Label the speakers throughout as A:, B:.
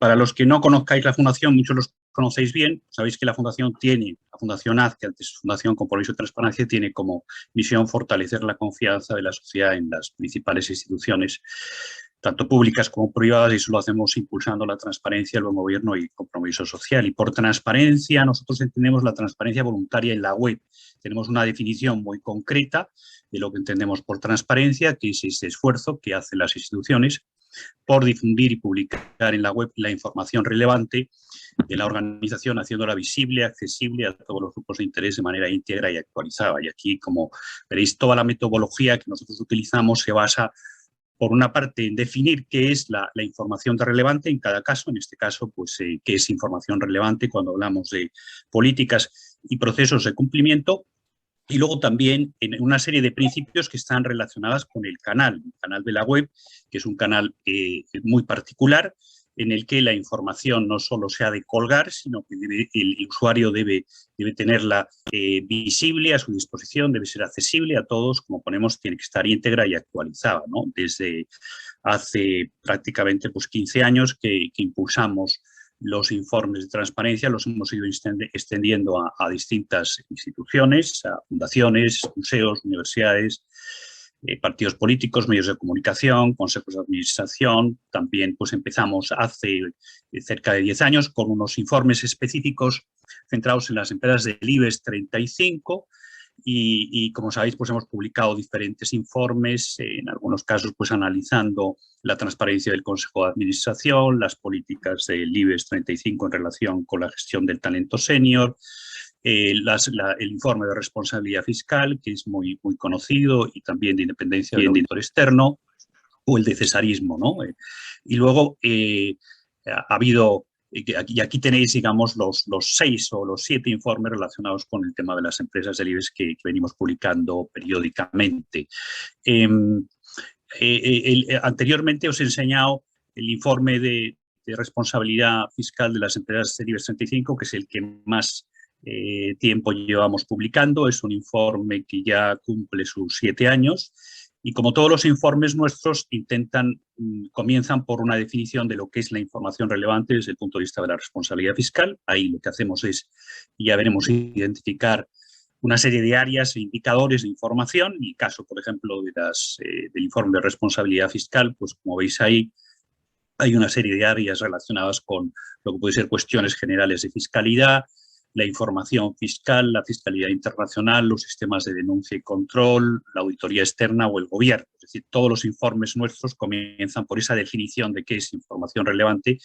A: Para los que no conozcáis la Fundación, muchos los conocéis bien, sabéis que la Fundación AZ, que antes es Fundación Compromiso y Transparencia, tiene como misión fortalecer la confianza de la sociedad en las principales instituciones, tanto públicas como privadas, y eso lo hacemos impulsando la transparencia, el buen gobierno y el compromiso social. Y por transparencia, nosotros entendemos la transparencia voluntaria en la web. Tenemos una definición muy concreta de lo que entendemos por transparencia, que es ese esfuerzo que hacen las instituciones por difundir y publicar en la web la información relevante de la organización, haciéndola visible, accesible a todos los grupos de interés de manera íntegra y actualizada. Y aquí, como veréis, toda la metodología que nosotros utilizamos se basa, por una parte, en definir qué es la información relevante en cada caso. En este caso, pues, qué es información relevante cuando hablamos de políticas y procesos de cumplimiento. Y luego también en una serie de principios que están relacionadas con el canal de la web, que es un canal muy particular, en el que la información no solo se ha de colgar, sino que el usuario debe tenerla visible a su disposición, debe ser accesible a todos, como ponemos, tiene que estar íntegra y actualizada, ¿no? Desde hace prácticamente 15 años que impulsamos los informes de transparencia, los hemos ido extendiendo a distintas instituciones, a fundaciones, museos, universidades, partidos políticos, medios de comunicación, consejos de administración. También pues empezamos hace cerca de 10 años con unos informes específicos centrados en las empresas del IBEX 35, y como sabéis, pues hemos publicado diferentes informes, en algunos casos pues analizando la transparencia del Consejo de Administración, las políticas del IBEX 35 en relación con la gestión del talento senior, el informe de responsabilidad fiscal, que es muy conocido, y también de independencia del auditor externo, o el de cesarismo, ¿no? Y luego ha habido... Y aquí tenéis, digamos, los 6 o los 7 informes relacionados con el tema de las empresas del IBEX que venimos publicando periódicamente. Anteriormente os he enseñado el informe de responsabilidad fiscal de las empresas del IBEX 35, que es el que más tiempo llevamos publicando. Es un informe que ya cumple sus 7 años. Y como todos los informes nuestros, comienzan por una definición de lo que es la información relevante desde el punto de vista de la responsabilidad fiscal. Ahí lo que hacemos es, ya veremos, identificar una serie de áreas e indicadores de información. En el caso, por ejemplo, del informe de responsabilidad fiscal, pues como veis ahí, hay una serie de áreas relacionadas con lo que puede ser cuestiones generales de fiscalidad, la información fiscal, la fiscalidad internacional, los sistemas de denuncia y control, la auditoría externa o el gobierno. Es decir, todos los informes nuestros comienzan por esa definición de qué es información relevante,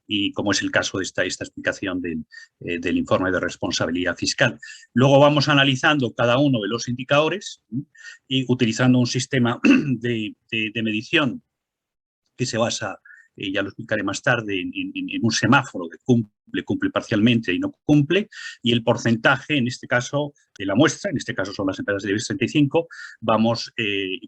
A: y como es el caso de esta explicación del informe de responsabilidad fiscal. Luego vamos analizando cada uno de los indicadores y utilizando un sistema de medición que se basa, ya lo explicaré más tarde, en un semáforo de cumple parcialmente y no cumple, y el porcentaje, en este caso, de la muestra, en este caso son las empresas de IBEX 35, vamos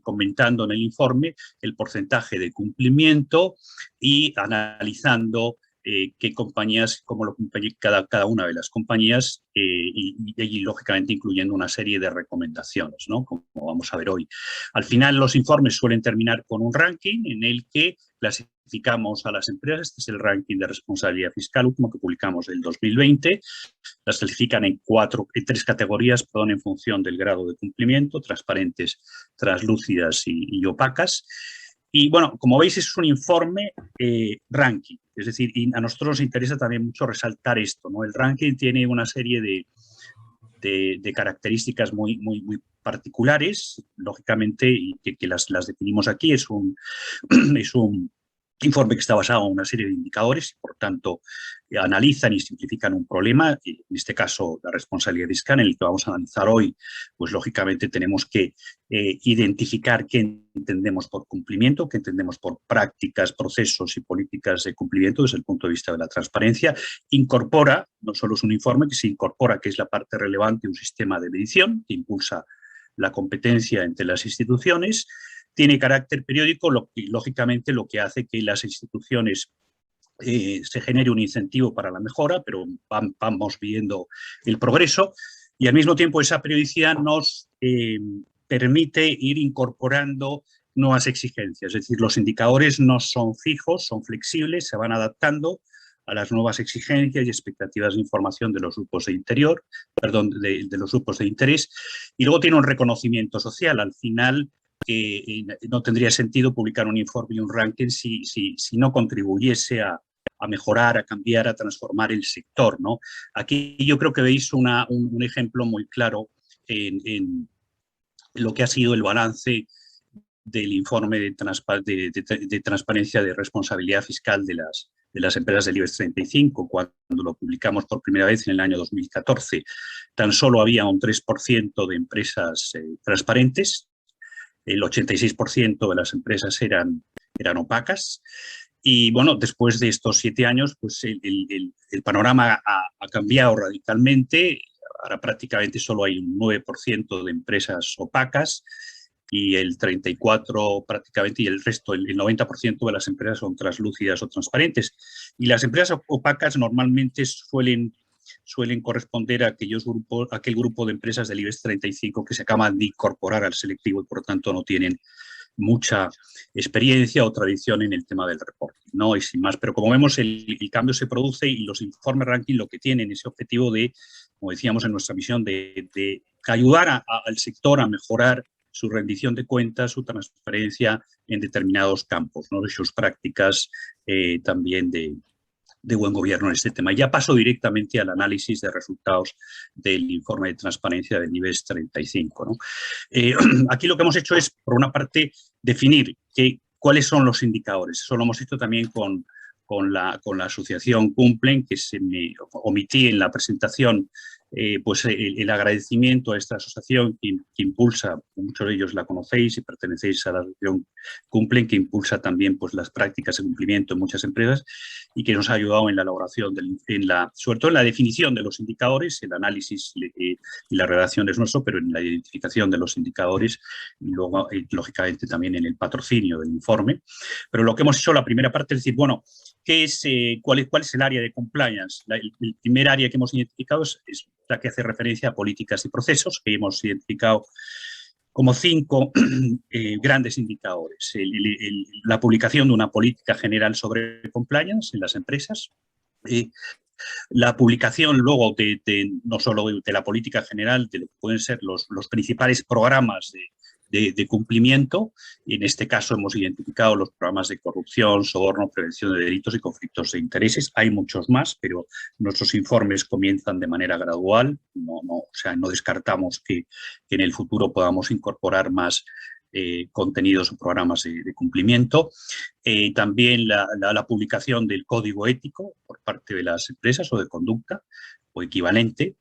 A: comentando en el informe el porcentaje de cumplimiento y analizando qué compañías, cómo lo cumple cada una de las compañías, y lógicamente incluyendo una serie de recomendaciones, ¿no? Como vamos a ver hoy. Al final los informes suelen terminar con un ranking en el que clasificamos a las empresas. Este es el ranking de responsabilidad fiscal último que publicamos del 2020. Las clasifican en 3 categorías, en función del grado de cumplimiento: transparentes, translúcidas y opacas. Y bueno, como veis, es un informe ranking, es decir, y a nosotros nos interesa también mucho resaltar esto, ¿no? El ranking tiene una serie de características muy particulares, lógicamente, y que las definimos aquí. Es un informe que está basado en una serie de indicadores y, por tanto, analizan y simplifican un problema, en este caso la responsabilidad fiscal, en el que vamos a analizar hoy. Pues lógicamente tenemos que identificar qué entendemos por cumplimiento, qué entendemos por prácticas, procesos y políticas de cumplimiento desde el punto de vista de la transparencia. Incorpora, no solo es un informe, que se incorpora, que es la parte relevante, un sistema de medición que impulsa la competencia entre las instituciones. Tiene carácter periódico, lógicamente lo que hace que las instituciones se genere un incentivo para la mejora, pero vamos viendo el progreso, y al mismo tiempo esa periodicidad nos permite ir incorporando nuevas exigencias. Es decir, los indicadores no son fijos, son flexibles, se van adaptando a las nuevas exigencias y expectativas de información de los grupos de de los grupos de interés, y luego tiene un reconocimiento social. Al final, no tendría sentido publicar un informe y un ranking si no contribuyese a mejorar, a cambiar, a transformar el sector, ¿no? Aquí yo creo que veis un ejemplo muy claro en lo que ha sido el balance del informe de transparencia de responsabilidad fiscal de las empresas del IBEX 35, cuando lo publicamos por primera vez en el año 2014. Tan solo había un 3% de empresas transparentes, el 86% de las empresas eran opacas. Y bueno, después de estos 7 años, pues el panorama ha cambiado radicalmente. Ahora prácticamente solo hay un 9% de empresas opacas y el 34% prácticamente, y el resto, el 90% de las empresas son translúcidas o transparentes. Y las empresas opacas normalmente suelen corresponder a aquel grupo de empresas del IBEX 35 que se acaban de incorporar al selectivo y por lo tanto no tienen mucha experiencia o tradición en el tema del reporting, ¿no? Y sin más, pero como vemos, el cambio se produce y los informes ranking lo que tienen ese objetivo de, como decíamos en nuestra misión, de ayudar al sector a mejorar su rendición de cuentas, su transparencia en determinados campos, ¿no? Y sus prácticas también de buen gobierno en este tema. Ya paso directamente al análisis de resultados del informe de transparencia del IBEX 35, ¿no? Aquí lo que hemos hecho es, por una parte, definir cuáles son los indicadores. Eso lo hemos hecho también con la asociación Cumplen, que se me omití en la presentación, pues el agradecimiento a esta asociación que impulsa, muchos de ellos la conocéis y pertenecéis a la asociación Cumplen, que impulsa también pues, las prácticas de cumplimiento en muchas empresas y que nos ha ayudado en la elaboración, sobre todo en la definición de los indicadores, el análisis y la redacción es nuestro, pero en la identificación de los indicadores y luego, lógicamente, también en el patrocinio del informe. Pero lo que hemos hecho, la primera parte, es decir, bueno, ¿cuál es el área de compliance? El primer área que hemos identificado es la que hace referencia a políticas y procesos, que hemos identificado como 5 grandes indicadores. La publicación de una política general sobre compliance en las empresas, la publicación luego no solo de la política general, de lo que pueden ser los principales programas de cumplimiento. Y en este caso hemos identificado los programas de corrupción, soborno, prevención de delitos y conflictos de intereses. Hay muchos más, pero nuestros informes comienzan de manera gradual. O sea, no descartamos que en el futuro podamos incorporar más contenidos o programas de cumplimiento. También la publicación del código ético por parte de las empresas o de conducta o equivalente.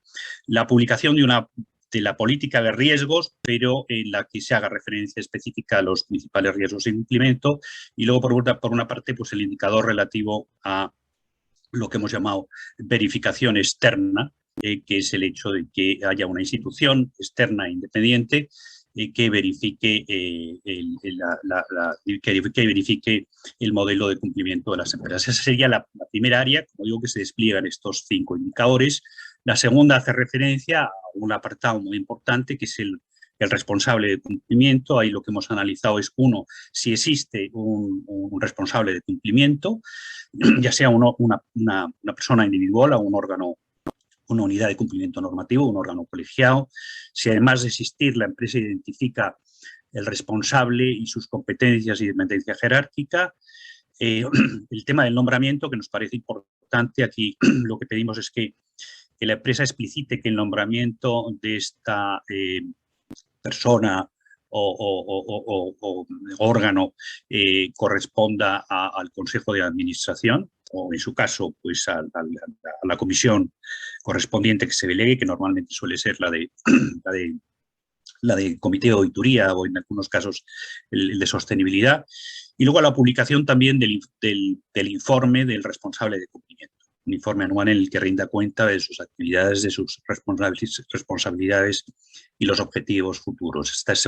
A: La publicación de la política de riesgos, pero en la que se haga referencia específica a los principales riesgos de cumplimiento. Y luego, por una parte, pues el indicador relativo a lo que hemos llamado verificación externa, que es el hecho de que haya una institución externa e independiente que verifique el modelo de cumplimiento de las empresas. Esa sería la primera área, como digo, que se despliegan estos 5 indicadores. La segunda hace referencia a un apartado muy importante, que es el responsable de cumplimiento. Ahí lo que hemos analizado es, uno, si existe un responsable de cumplimiento, ya sea una persona individual o un órgano, una unidad de cumplimiento normativo, un órgano colegiado. Si además de existir, la empresa identifica el responsable y sus competencias y dependencia jerárquica. El tema del nombramiento, que nos parece importante, aquí lo que pedimos es que la empresa explicite que el nombramiento de esta persona o órgano corresponda al Consejo de Administración, o en su caso, pues a la comisión correspondiente que se delegue, que normalmente suele ser la de comité de auditoría o en algunos casos el de sostenibilidad. Y luego a la publicación también del informe del responsable de cumplimiento. Un informe anual en el que rinda cuenta de sus actividades, de sus responsabilidades y los objetivos futuros. Esta es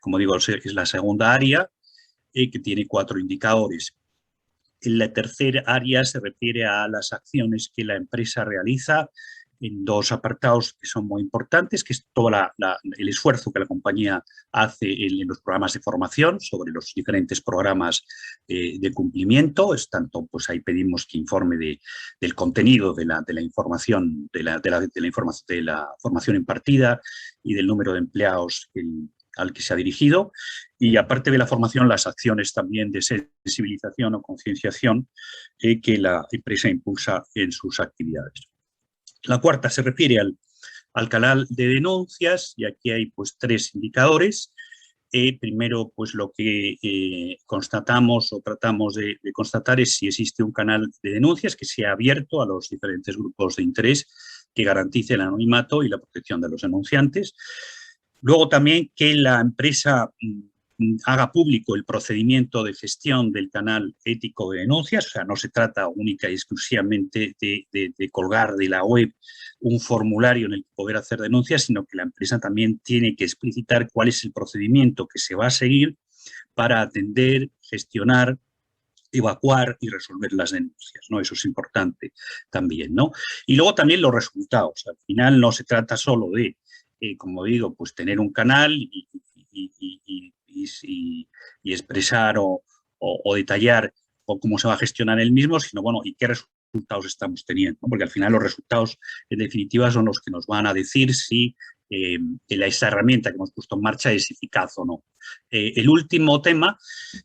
A: como digo, es la segunda área que tiene 4 indicadores. En la tercera área se refiere a las acciones que la empresa realiza en dos apartados que son muy importantes, que es todo el esfuerzo que la compañía hace en los programas de formación sobre los diferentes programas de cumplimiento. Es tanto, pues ahí pedimos que informe del contenido de la información, de la formación impartida y del número de empleados al que se ha dirigido, y aparte de la formación, las acciones también de sensibilización o concienciación que la empresa impulsa en sus actividades. La cuarta se refiere al canal de denuncias, y aquí hay pues 3 indicadores. Primero, pues lo que constatamos o tratamos de constatar es si existe un canal de denuncias que sea abierto a los diferentes grupos de interés, que garantice el anonimato y la protección de los denunciantes. Luego también que la empresa haga público el procedimiento de gestión del canal ético de denuncias, o sea, no se trata única y exclusivamente de colgar de la web un formulario en el que poder hacer denuncias, sino que la empresa también tiene que explicitar cuál es el procedimiento que se va a seguir para atender, gestionar, evacuar y resolver las denuncias, ¿no? Eso es importante también, ¿no? Y luego también los resultados. Al final no se trata solo de, como digo, pues tener un canal y expresar o detallar cómo se va a gestionar el mismo, sino, bueno, y qué resultados estamos teniendo, ¿no? Porque al final los resultados, en definitiva, son los que nos van a decir si esa herramienta que hemos puesto en marcha es eficaz o no. El último tema,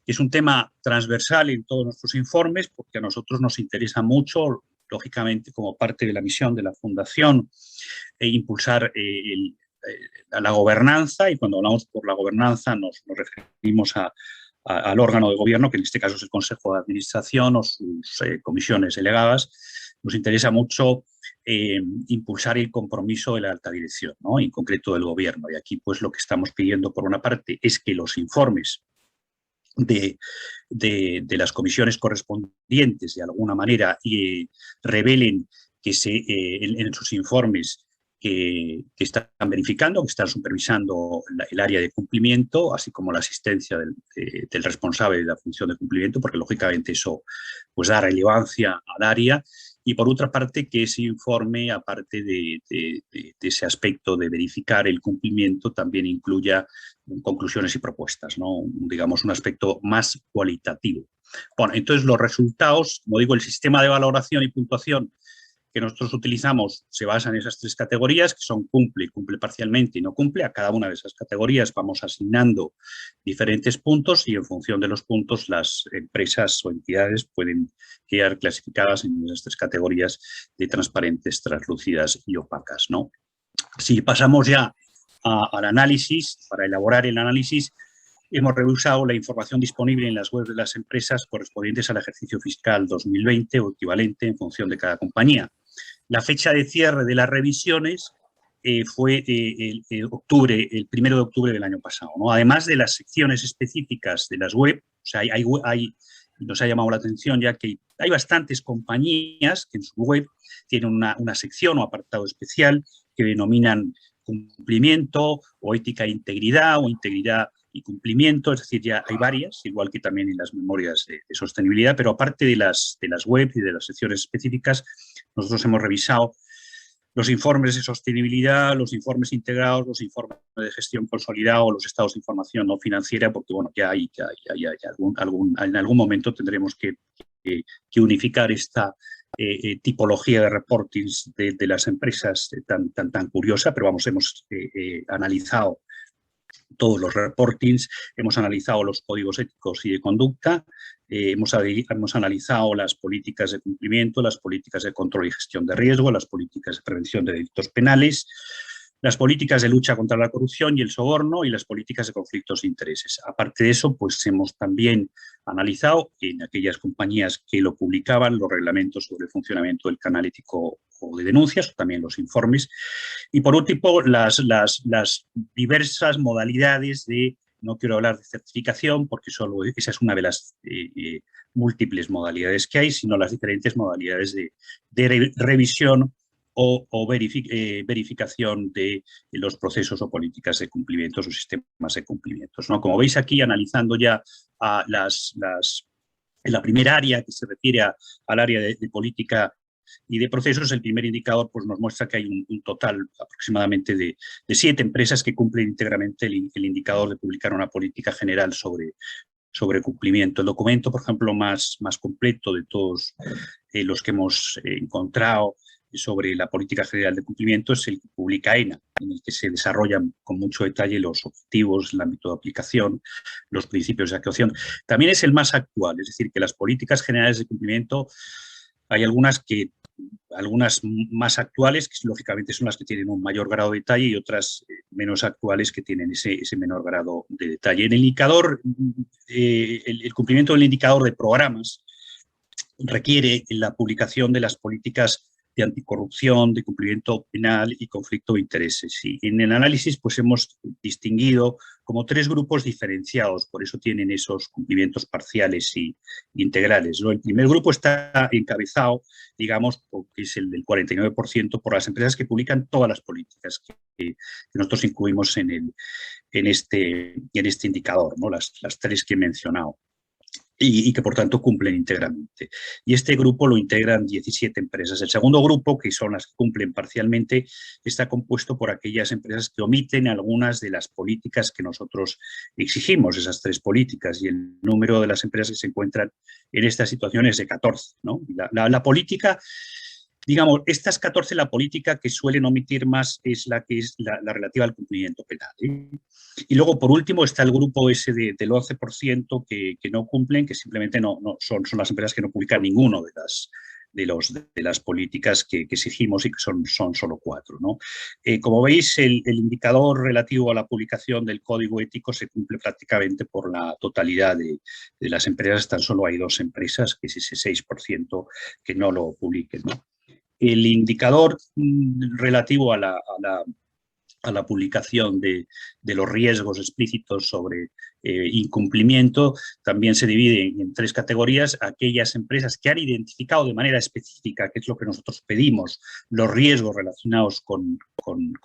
A: que es un tema transversal en todos nuestros informes, porque a nosotros nos interesa mucho, lógicamente, como parte de la misión de la Fundación, impulsar a la gobernanza, y cuando hablamos por la gobernanza nos referimos al órgano de gobierno, que en este caso es el Consejo de Administración o sus comisiones delegadas. Nos interesa mucho impulsar el compromiso de la alta dirección, ¿no? En concreto del gobierno. Y aquí pues lo que estamos pidiendo por una parte es que los informes de las comisiones correspondientes de alguna manera revelen que en sus informes que están verificando, que están supervisando el área de cumplimiento, así como la asistencia del responsable de la función de cumplimiento, porque lógicamente eso pues da relevancia al área. Y por otra parte, que ese informe, aparte de ese aspecto de verificar el cumplimiento, también incluya conclusiones y propuestas, ¿no? Digamos, un aspecto más cualitativo. Bueno, entonces los resultados, como digo, el sistema de valoración y puntuación que nosotros utilizamos se basa en esas 3 categorías, que son cumple parcialmente y no cumple. A cada una de esas categorías vamos asignando diferentes puntos, y en función de los puntos las empresas o entidades pueden quedar clasificadas en esas 3 categorías de transparentes, translúcidas y opacas, ¿no? Si pasamos ya al análisis, para elaborar el análisis, hemos revisado la información disponible en las webs de las empresas correspondientes al ejercicio fiscal 2020 o equivalente en función de cada compañía. La fecha de cierre de las revisiones fue el 1 de octubre del año pasado, ¿no? Además de las secciones específicas de las web, o sea, nos ha llamado la atención ya que hay bastantes compañías que en su web tienen una sección o apartado especial que denominan cumplimiento o ética e integridad, o integridad y cumplimiento, es decir, ya hay varias, igual que también en las memorias de sostenibilidad, pero aparte de las webs y de las secciones específicas, nosotros hemos revisado los informes de sostenibilidad, los informes integrados, los informes de gestión consolidada o los estados de información no financiera, porque bueno, en algún momento tendremos que unificar esta tipología de reportings de las empresas tan curiosa, pero vamos, hemos analizado todos los reportings, hemos analizado los códigos éticos y de conducta, hemos analizado las políticas de cumplimiento, las políticas de control y gestión de riesgo, las políticas de prevención de delitos penales, las políticas de lucha contra la corrupción y el soborno, y las políticas de conflictos de intereses. Aparte de eso, pues hemos también analizado en aquellas compañías que lo publicaban los reglamentos sobre el funcionamiento del canal ético o de denuncias, también los informes, y por último las diversas modalidades de, no quiero hablar de certificación porque solo esa es una de las múltiples modalidades que hay, sino las diferentes modalidades de revisión o verificación de los procesos o políticas de cumplimientos o sistemas de cumplimientos, ¿no? Como veis aquí, analizando ya en la primera área que se refiere al área de política y de procesos. El primer indicador pues, nos muestra que hay un total aproximadamente de 7 empresas que cumplen íntegramente el indicador de publicar una política general sobre cumplimiento. El documento, por ejemplo, más completo de todos los que hemos encontrado sobre la política general de cumplimiento es el que publica ENA, en el que se desarrollan con mucho detalle los objetivos, el ámbito de aplicación, los principios de actuación. También es el más actual, es decir, que las políticas generales de cumplimiento hay algunas más actuales, que lógicamente son las que tienen un mayor grado de detalle, y otras menos actuales que tienen ese menor grado de detalle. En el indicador, el cumplimiento del indicador de programas requiere la publicación de las políticas de anticorrupción, de cumplimiento penal y conflicto de intereses. Y en el análisis pues hemos distinguido como 3 grupos diferenciados, por eso tienen esos cumplimientos parciales y integrales, ¿no? El primer grupo está encabezado, digamos, que es el del 49%, por las empresas que publican todas las políticas que nosotros incluimos en este indicador, ¿no? Las 3 que he mencionado. Y que por tanto cumplen íntegramente. Y este grupo lo integran 17 empresas. El segundo grupo, que son las que cumplen parcialmente, está compuesto por aquellas empresas que omiten algunas de las políticas que nosotros exigimos, esas 3 políticas, y el número de las empresas que se encuentran en esta situación es de 14, ¿no? La política, digamos, estas 14, la política que suelen omitir más es la relativa al cumplimiento penal, ¿eh? Y luego, por último, está el grupo ese del 11% que no cumplen, que simplemente son las empresas que no publican ninguno de las políticas que exigimos, y que son solo 4, ¿no? Como veis, el indicador relativo a la publicación del código ético se cumple prácticamente por la totalidad de las empresas. Tan solo hay 2 empresas, que es ese 6%, que no lo publiquen, ¿no? El indicador relativo a la publicación de los riesgos explícitos sobre incumplimiento también se divide en 3 categorías: aquellas empresas que han identificado de manera específica, que es lo que nosotros pedimos, los riesgos relacionados con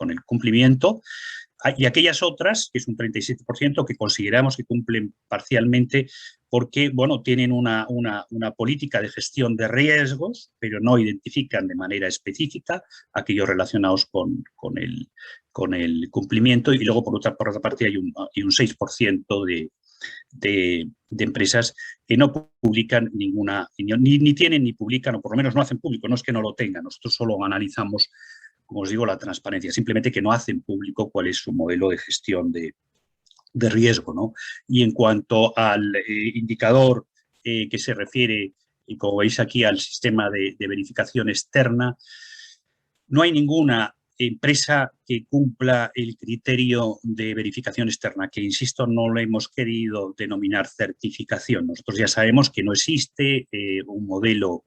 A: el cumplimiento, y aquellas otras, que es un 37%, que consideramos que cumplen parcialmente porque, bueno, tienen una política de gestión de riesgos, pero no identifican de manera específica aquellos relacionados con el cumplimiento. Y luego, por otra parte, hay un 6% de empresas que no publican ninguna, ni tienen ni publican, o por lo menos no hacen público. No es que no lo tengan, nosotros solo analizamos, como os digo, la transparencia, simplemente que no hacen público cuál es su modelo de gestión de riesgo, ¿no? Y en cuanto al indicador que se refiere, y como veis aquí, al sistema de verificación externa, no hay ninguna empresa que cumpla el criterio de verificación externa, que, insisto, no lo hemos querido denominar certificación. Nosotros ya sabemos que no existe un modelo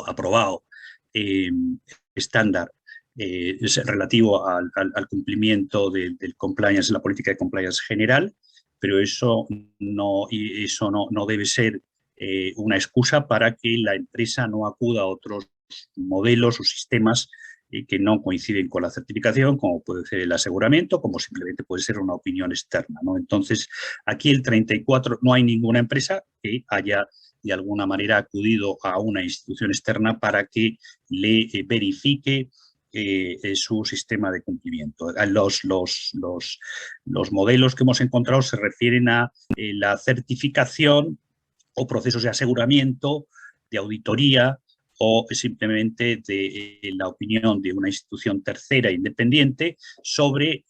A: aprobado estándar relativo al cumplimiento del compliance, la política de compliance general, pero eso no debe ser una excusa para que la empresa no acuda a otros modelos o sistemas que no coinciden con la certificación, como puede ser el aseguramiento, como simplemente puede ser una opinión externa, ¿no? Entonces, aquí el 34, no hay ninguna empresa que haya de alguna manera acudido a una institución externa para que le verifique su sistema de cumplimiento. Los modelos que hemos encontrado se refieren a la certificación o procesos de aseguramiento, de auditoría, o simplemente de la opinión de una institución tercera independiente sobre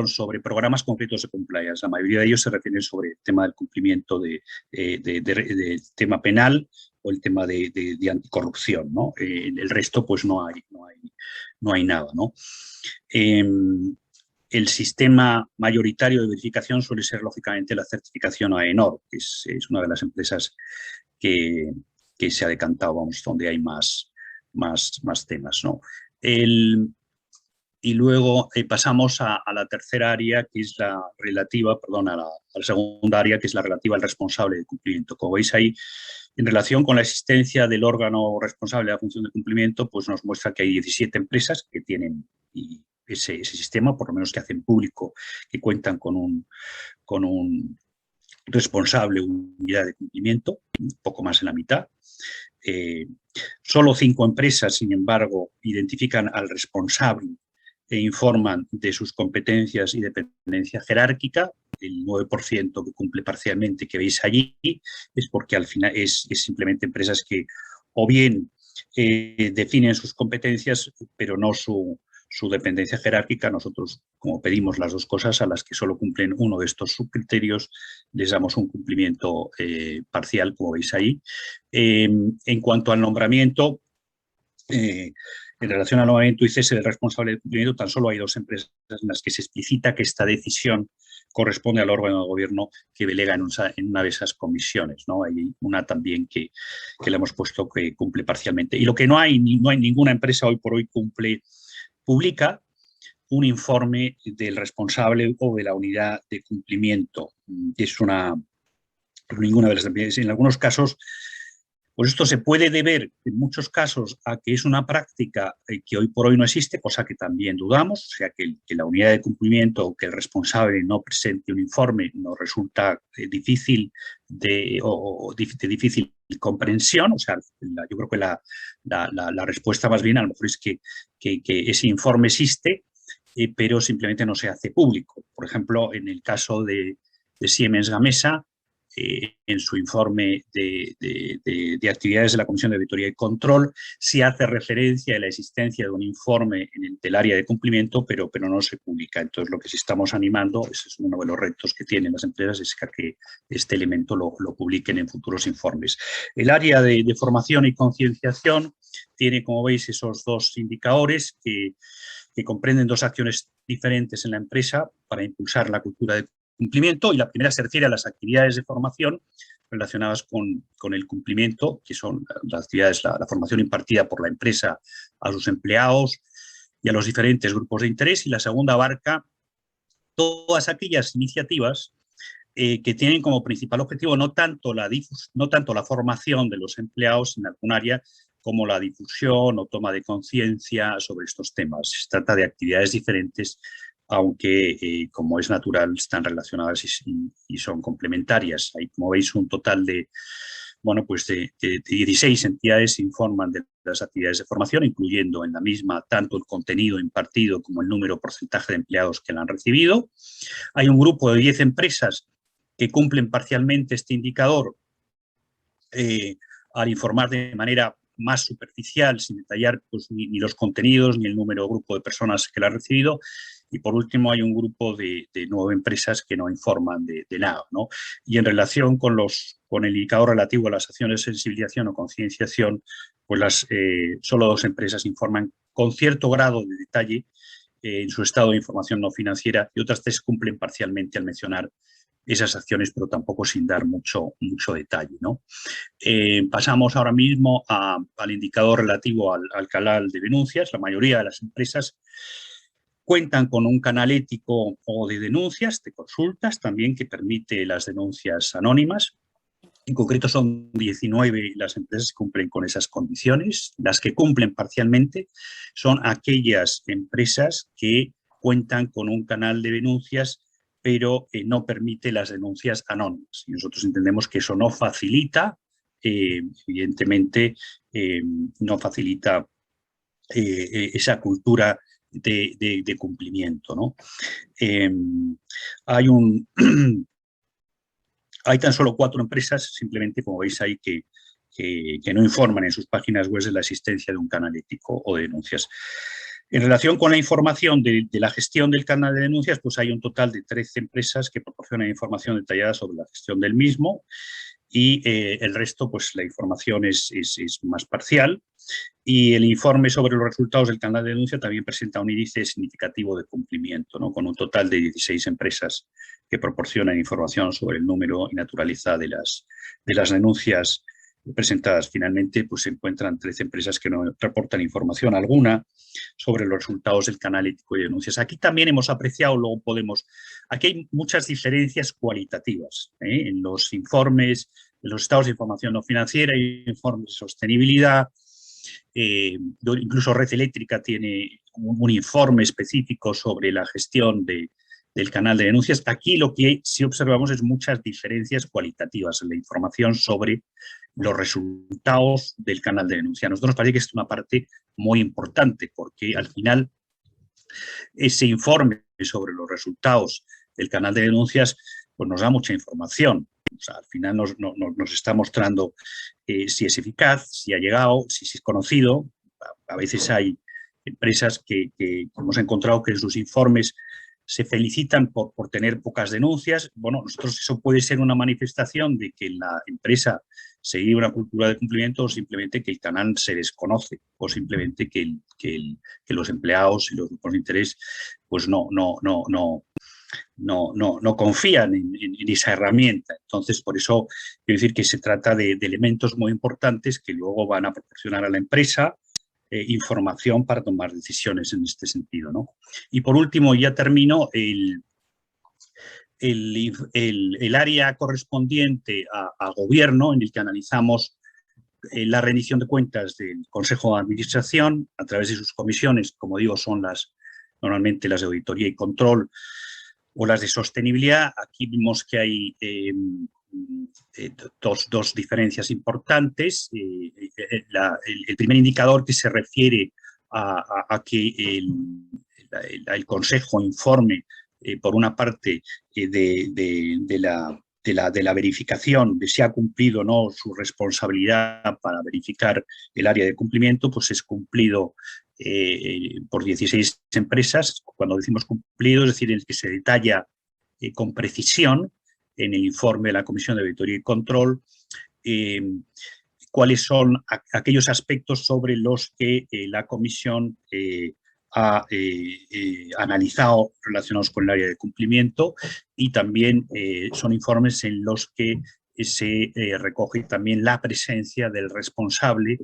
A: sobre programas concretos de compliance. La mayoría de ellos se refieren sobre el tema del cumplimiento del tema penal o el tema de anticorrupción, ¿no? El resto, pues no hay nada, ¿no? El sistema mayoritario de verificación suele ser, lógicamente, la certificación AENOR, que es una de las empresas que se ha decantado, vamos, donde hay más temas, ¿no? Y luego pasamos a la tercera área, que es la relativa, a la segunda área, que es la relativa al responsable de cumplimiento. Como veis ahí, en relación con la existencia del órgano responsable de la función de cumplimiento, pues nos muestra que hay 17 empresas que tienen ese sistema, por lo menos que hacen público, que cuentan con un responsable unidad de cumplimiento, un poco más en la mitad. Solo 5 empresas, sin embargo, identifican al responsable e informan de sus competencias y dependencia jerárquica. El 9% que cumple parcialmente que veis allí es porque al final es simplemente empresas que o bien definen sus competencias, pero no su dependencia jerárquica. Nosotros, como pedimos las dos cosas, a las que solo cumplen uno de estos subcriterios, les damos un cumplimiento parcial, como veis ahí. En cuanto al nombramiento, en relación al nombramiento y cese del responsable de cumplimiento, tan solo hay 2 empresas en las que se explicita que esta decisión corresponde al órgano de gobierno que delega en una de esas comisiones, ¿no? Hay una también que le hemos puesto que cumple parcialmente. Y lo que no hay ninguna empresa hoy por hoy publica un informe del responsable o de la unidad de cumplimiento. Ninguna de las empresas. En algunos casos, pues esto se puede deber en muchos casos a que es una práctica que hoy por hoy no existe, cosa que también dudamos, o sea que la unidad de cumplimiento o que el responsable no presente un informe nos resulta difícil de difícil comprensión. O sea, yo creo que la respuesta más bien a lo mejor es que ese informe existe, pero simplemente no se hace público. Por ejemplo, en el caso de Siemens Gamesa, en su informe de actividades de la Comisión de Auditoría y Control, se hace referencia a la existencia de un informe del área de cumplimiento, pero no se publica. Entonces, lo que sí estamos animando, ese es uno de los retos que tienen las empresas, es que este elemento lo publiquen en futuros informes. El área de formación y concienciación tiene, como veis, esos 2 indicadores que comprenden 2 acciones diferentes en la empresa para impulsar la cultura de cumplimiento, y la primera se refiere a las actividades de formación relacionadas con el cumplimiento, que son las actividades, la formación impartida por la empresa a sus empleados y a los diferentes grupos de interés, y la segunda abarca todas aquellas iniciativas que tienen como principal objetivo no tanto la formación de los empleados en algún área, como la difusión o toma de conciencia sobre estos temas. Se trata de actividades diferentes, aunque, como es natural, están relacionadas y son complementarias. Hay, como veis, un total de 16 entidades informan de las actividades de formación, incluyendo en la misma tanto el contenido impartido como el número o porcentaje de empleados que la han recibido. Hay un grupo de 10 empresas que cumplen parcialmente este indicador al informar de manera más superficial, sin detallar pues, ni los contenidos ni el número o grupo de personas que la han recibido. Y por último hay un grupo de 9 empresas que no informan de nada, ¿no? Y en relación con el indicador relativo a las acciones de sensibilización o concienciación, pues solo 2 empresas informan con cierto grado de detalle en su estado de información no financiera, y otras 3 cumplen parcialmente al mencionar esas acciones, pero tampoco sin dar mucho detalle, ¿no? Pasamos ahora mismo al indicador relativo al canal de denuncias. La mayoría de las empresas cuentan con un canal ético o de denuncias, de consultas también, que permite las denuncias anónimas. En concreto son 19 las empresas que cumplen con esas condiciones. Las que cumplen parcialmente son aquellas empresas que cuentan con un canal de denuncias, pero no permite las denuncias anónimas. Y nosotros entendemos que eso no facilita, evidentemente, no facilita esa cultura de cumplimiento, ¿no? Hay tan solo 4 empresas, simplemente, como veis ahí, que no informan en sus páginas web de la existencia de un canal ético o de denuncias. En relación con la información de la gestión del canal de denuncias, pues hay un total de 13 empresas que proporcionan información detallada sobre la gestión del mismo, y el resto, pues la información es más parcial. Y el informe sobre los resultados del canal de denuncia también presenta un índice significativo de cumplimiento, ¿no? Con un total de 16 empresas que proporcionan información sobre el número y naturaleza de las denuncias presentadas. Finalmente, pues se encuentran 13 empresas que no reportan información alguna sobre los resultados del canal ético de denuncias. Aquí también hemos apreciado, aquí hay muchas diferencias cualitativas en los informes, en los estados de información no financiera y informes de sostenibilidad. Incluso Red Eléctrica tiene un informe específico sobre la gestión de del canal de denuncias. Aquí lo que sí observamos es muchas diferencias cualitativas en la información sobre los resultados del canal de denuncia. A nosotros nos parece que es una parte muy importante porque al final ese informe sobre los resultados del canal de denuncias pues nos da mucha información. O sea, al final nos está mostrando si es eficaz, si ha llegado, si es conocido. A veces hay empresas que hemos encontrado que en sus informes se felicitan por tener pocas denuncias. Bueno, nosotros eso puede ser una manifestación de que la empresa sigue una cultura de cumplimiento o simplemente que el canal se desconoce o simplemente que los empleados y los grupos de interés pues no confían en esa herramienta. Entonces, por eso quiero decir que se trata de elementos muy importantes que luego van a proporcionar a la empresa información para tomar decisiones en este sentido, ¿no? Y por último, ya termino, el área correspondiente a gobierno, en el que analizamos la rendición de cuentas del Consejo de Administración a través de sus comisiones, como digo, son normalmente las de auditoría y control o las de sostenibilidad. Aquí vimos que hay dos diferencias importantes. El primer indicador que se refiere a que el Consejo informe, por una parte, de la verificación de si ha cumplido o no su responsabilidad para verificar el área de cumplimiento, pues es cumplido por 16 empresas. Cuando decimos cumplido, es decir, el que se detalla con precisión en el informe de la Comisión de Auditoría y Control cuáles son aquellos aspectos sobre los que la Comisión ha analizado relacionados con el área de cumplimiento, y también son informes en los que se recoge también la presencia del responsable,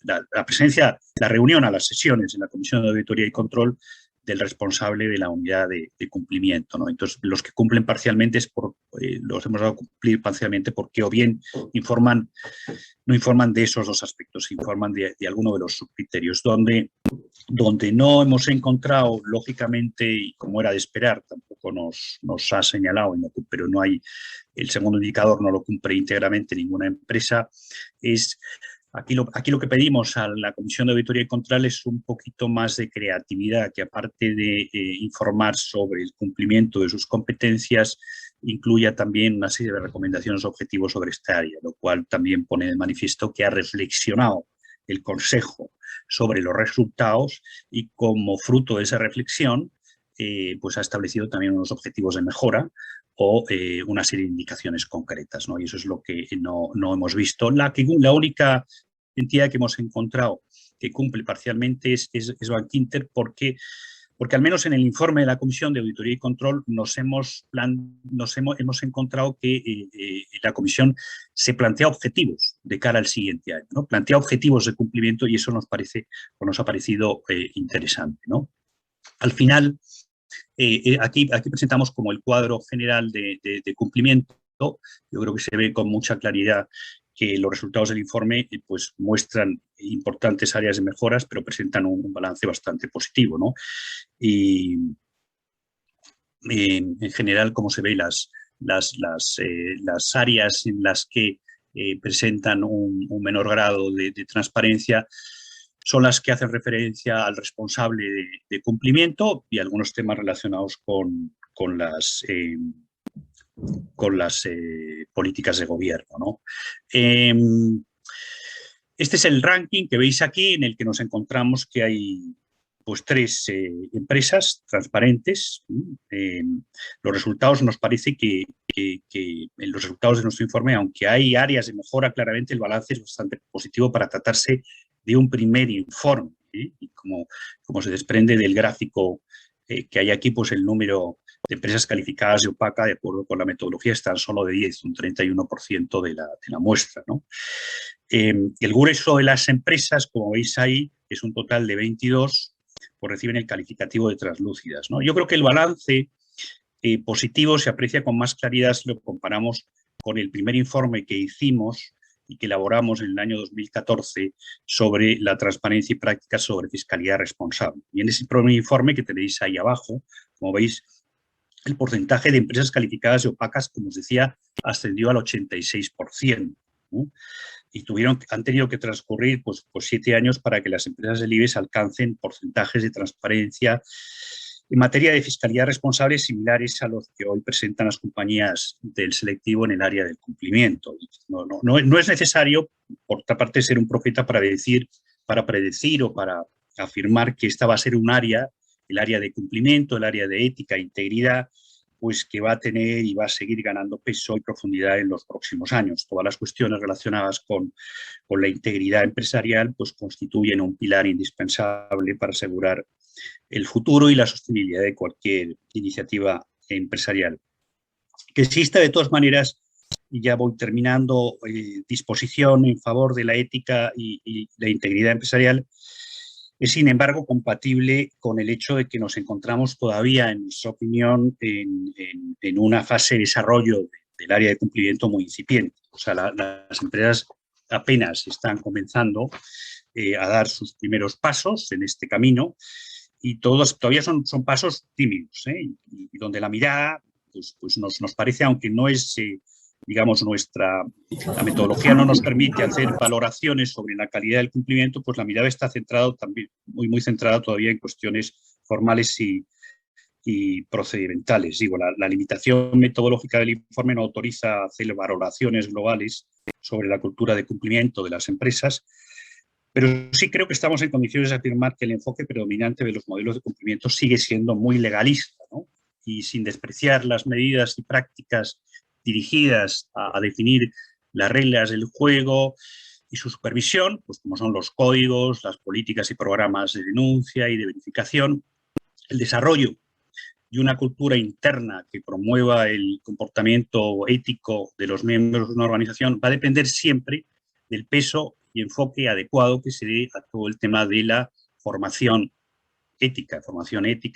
A: la reunión a las sesiones en la Comisión de Auditoría y Control del responsable de la unidad de cumplimiento, ¿no? Entonces, los que cumplen parcialmente los hemos dado a cumplir parcialmente porque o bien no informan de esos dos aspectos, informan de alguno de los subcriterios. Donde no hemos encontrado, lógicamente, y como era de esperar, tampoco nos ha señalado, pero no hay, el segundo indicador no lo cumple íntegramente ninguna empresa, es aquí lo que pedimos a la Comisión de Auditoría y Control es un poquito más de creatividad, que aparte de informar sobre el cumplimiento de sus competencias, incluya también una serie de recomendaciones objetivos sobre esta área, lo cual también pone de manifiesto que ha reflexionado el Consejo sobre los resultados y como fruto de esa reflexión pues ha establecido también unos objetivos de mejora o una serie de indicaciones concretas, ¿no? Y eso es lo que no hemos visto. La única entidad que hemos encontrado que cumple parcialmente es Bankinter, porque al menos en el informe de la Comisión de Auditoría y Control hemos encontrado que la Comisión se plantea objetivos de cara al siguiente año, ¿no? Plantea objetivos de cumplimiento y eso nos ha parecido interesante, ¿no? Al final, aquí presentamos como el cuadro general de cumplimiento. Yo creo que se ve con mucha claridad que los resultados del informe pues muestran importantes áreas de mejoras, pero presentan un balance bastante positivo, ¿no? Y en general, como se ve, las áreas en las que presentan un menor grado de transparencia son las que hacen referencia al responsable de cumplimiento y algunos temas relacionados con las políticas de gobierno, ¿no? Este es el ranking que veis aquí, en el que nos encontramos que hay pues 3 empresas transparentes. Los resultados nos parece que en los resultados de nuestro informe, aunque hay áreas de mejora, claramente el balance es bastante positivo para tratarse de un primer informe. Y como se desprende del gráfico que hay aquí, pues el número de empresas calificadas de opaca, de acuerdo con la metodología, es tan solo de 10, un 31% de la muestra, ¿no? El grueso de las empresas, como veis ahí, es un total de 22, pues reciben el calificativo de translúcidas, ¿no? Yo creo que el balance positivo se aprecia con más claridad si lo comparamos con el primer informe que hicimos y que elaboramos en el año 2014 sobre la transparencia y prácticas sobre fiscalidad responsable. Y en ese primer informe que tenéis ahí abajo, como veis, el porcentaje de empresas calificadas de opacas, como os decía, ascendió al 86%, ¿no? Y han tenido que transcurrir pues 7 años para que las empresas del IBEX alcancen porcentajes de transparencia en materia de fiscalidad responsable similares a los que hoy presentan las compañías del selectivo en el área del cumplimiento. No es necesario, por otra parte, ser un profeta para predecir o para afirmar que esta va a ser un área, el área de cumplimiento, el área de ética e integridad, pues que va a tener y va a seguir ganando peso y profundidad en los próximos años. Todas las cuestiones relacionadas con la integridad empresarial pues constituyen un pilar indispensable para asegurar el futuro y la sostenibilidad de cualquier iniciativa empresarial. Que exista de todas maneras, y ya voy terminando, disposición en favor de la ética y la integridad empresarial, es sin embargo compatible con el hecho de que nos encontramos todavía, en nuestra opinión, en una fase de desarrollo del área de cumplimiento muy incipiente. O sea, las empresas apenas están comenzando a dar sus primeros pasos en este camino, y todavía son pasos tímidos, y donde la mirada pues nos parece, aunque no es, digamos, la metodología no nos permite hacer valoraciones sobre la calidad del cumplimiento, pues la mirada está centrada también, muy centrada todavía en cuestiones formales y procedimentales. Digo, la limitación metodológica del informe no autoriza hacer valoraciones globales sobre la cultura de cumplimiento de las empresas, pero sí creo que estamos en condiciones de afirmar que el enfoque predominante de los modelos de cumplimiento sigue siendo muy legalista, ¿no? Y sin despreciar las medidas y prácticas dirigidas a definir las reglas del juego y su supervisión, pues como son los códigos, las políticas y programas de denuncia y de verificación, el desarrollo de una cultura interna que promueva el comportamiento ético de los miembros de una organización va a depender siempre del peso y enfoque adecuado que se dé a todo el tema de la formación ética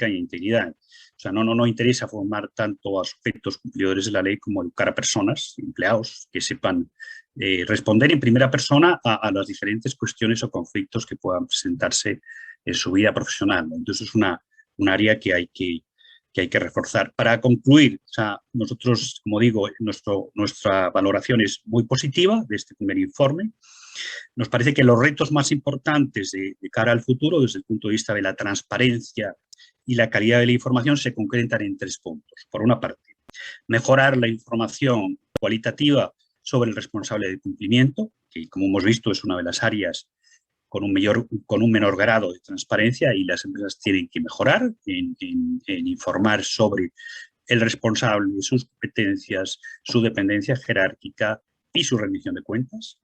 A: e integridad. O sea, no interesa formar tanto a sujetos cumplidores de la ley como educar a personas, empleados, que sepan responder en primera persona a las diferentes cuestiones o conflictos que puedan presentarse en su vida profesional, ¿no? Entonces es un área que hay que reforzar. Para concluir, o sea, nosotros, como digo, nuestra valoración es muy positiva de este primer informe. Nos parece que los retos más importantes de cara al futuro, desde el punto de vista de la transparencia y la calidad de la información, se concretan en 3 puntos. Por una parte, mejorar la información cualitativa sobre el responsable de cumplimiento, que como hemos visto es una de las áreas con un menor grado de transparencia, y las empresas tienen que mejorar en informar sobre el responsable, sus competencias, su dependencia jerárquica y su rendición de cuentas.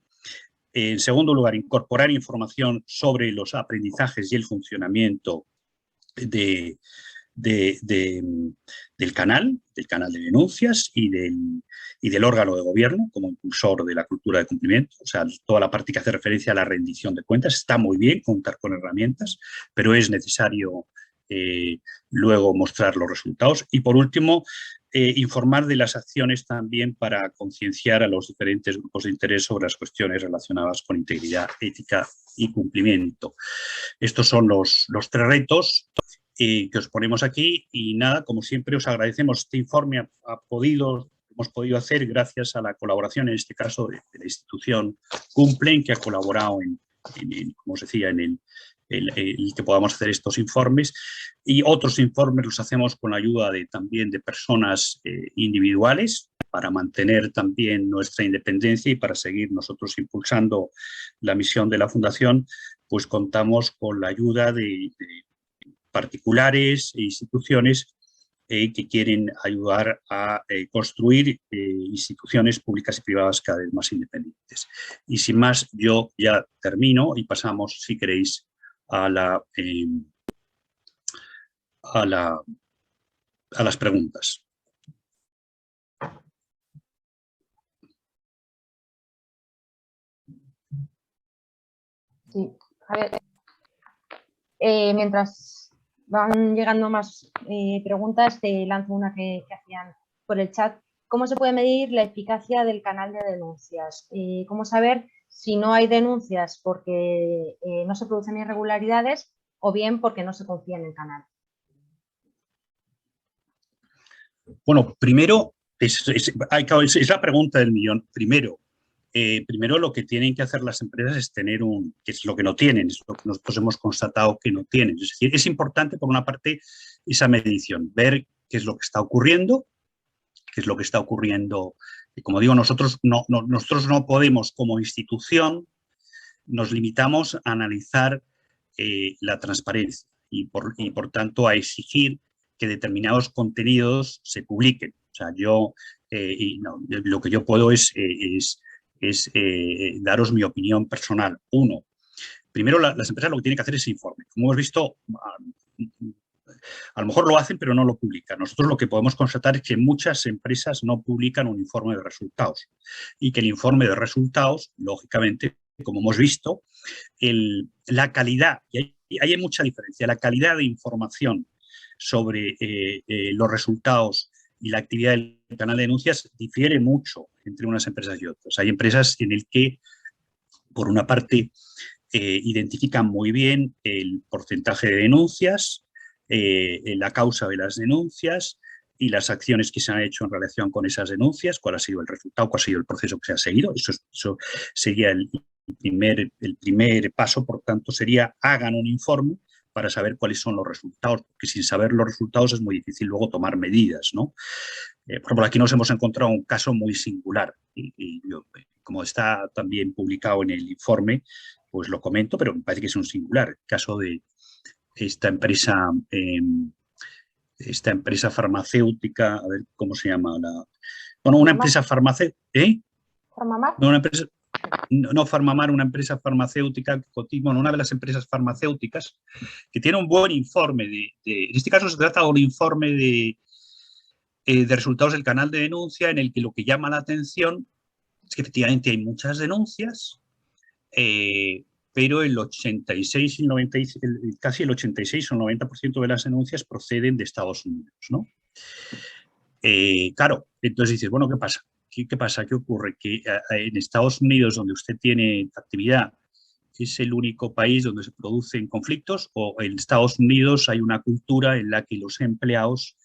A: En segundo lugar, incorporar información sobre los aprendizajes y el funcionamiento del canal de denuncias y del órgano de gobierno como impulsor de la cultura de cumplimiento. O sea, toda la parte que hace referencia a la rendición de cuentas. Está muy bien contar con herramientas, pero es necesario luego mostrar los resultados. Y por último, informar de las acciones también para concienciar a los diferentes grupos de interés sobre las cuestiones relacionadas con integridad, ética y cumplimiento. Estos son los 3 retos que os ponemos aquí, y nada, como siempre os agradecemos. Este informe hemos podido hacer gracias a la colaboración, en este caso, de la institución Cumplen, que ha colaborado como os decía, en el que podamos hacer estos informes, y otros informes los hacemos con la ayuda también de personas individuales, para mantener también nuestra independencia y para seguir nosotros impulsando la misión de la Fundación. Pues contamos con la ayuda de particulares e instituciones que quieren ayudar a construir instituciones públicas y privadas cada vez más independientes. Y sin más, yo ya termino y pasamos, si queréis, a las preguntas.
B: Sí, a ver, mientras van llegando más preguntas, te lanzo una que hacían por el chat. ¿Cómo se puede medir la eficacia del canal de denuncias? ¿Cómo saber si no hay denuncias porque no se producen irregularidades o bien porque no se confía en el canal?
A: Bueno, primero, es la pregunta del millón. Primero lo que tienen que hacer las empresas es tener que es lo que no tienen, es lo que nosotros hemos constatado que no tienen. Es decir, es importante, por una parte, esa medición, ver qué es lo que está ocurriendo, y como digo, nosotros no podemos, como institución, nos limitamos a analizar la transparencia y por tanto a exigir que determinados contenidos se publiquen. O sea, lo que yo puedo es daros mi opinión personal. Uno, primero las empresas lo que tienen que hacer es informe. Como hemos visto, a lo mejor lo hacen, pero no lo publican. Nosotros lo que podemos constatar es que muchas empresas no publican un informe de resultados y que el informe de resultados, lógicamente, como hemos visto, la calidad, y hay mucha diferencia, la calidad de información sobre los resultados y la actividad del canal de denuncias difiere mucho entre unas empresas y otras. Hay empresas en las que, por una parte, identifican muy bien el porcentaje de denuncias, la causa de las denuncias y las acciones que se han hecho en relación con esas denuncias, cuál ha sido el resultado, cuál ha sido el proceso que se ha seguido. Eso sería el primer paso, por tanto, sería hagan un informe para saber cuáles son los resultados, porque sin saber los resultados es muy difícil luego tomar medidas, ¿no? Por ejemplo, aquí nos hemos encontrado un caso muy singular y como está también publicado en el informe, pues lo comento, pero me parece que es un singular. El caso de esta empresa farmacéutica, a ver cómo se llama. Una empresa farmacéutica.
B: ¿Farmamar?
A: No, una empresa, no Farmamar, una empresa farmacéutica, una de las empresas farmacéuticas que tiene un buen informe. En este caso se trata de un informe de resultados del canal de denuncia en el que lo que llama la atención es que efectivamente hay muchas denuncias, pero el 86 y casi el 86 o 90% de las denuncias proceden de Estados Unidos, ¿no? Claro, entonces dices, bueno, ¿qué pasa? ¿Qué pasa? ¿Qué ocurre? Que en Estados Unidos, donde usted tiene actividad, es el único país donde se producen conflictos, o en Estados Unidos hay una cultura en la que los empleados,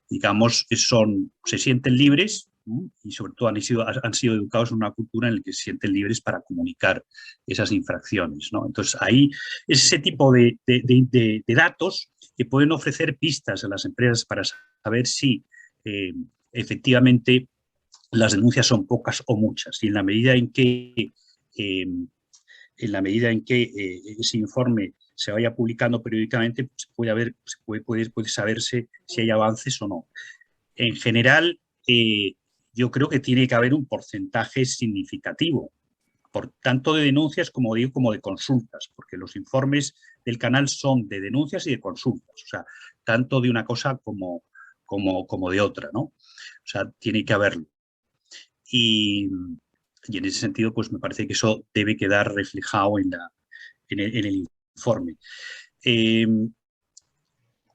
A: digamos, se sienten libres, ¿no? Y sobre todo han sido educados en una cultura en la que se sienten libres para comunicar esas infracciones, ¿no? Entonces, ahí es ese tipo de datos que pueden ofrecer pistas a las empresas para saber si efectivamente las denuncias son pocas o muchas. Y en la medida en que ese informe se vaya publicando periódicamente, pues puede saberse si hay avances o no. En general, yo creo que tiene que haber un porcentaje significativo, por tanto de denuncias, como digo, como de consultas, porque los informes del canal son de denuncias y de consultas, o sea, tanto de una cosa como de otra, ¿no? O sea, tiene que haberlo. Y en ese sentido, pues me parece que eso debe quedar reflejado en el informe.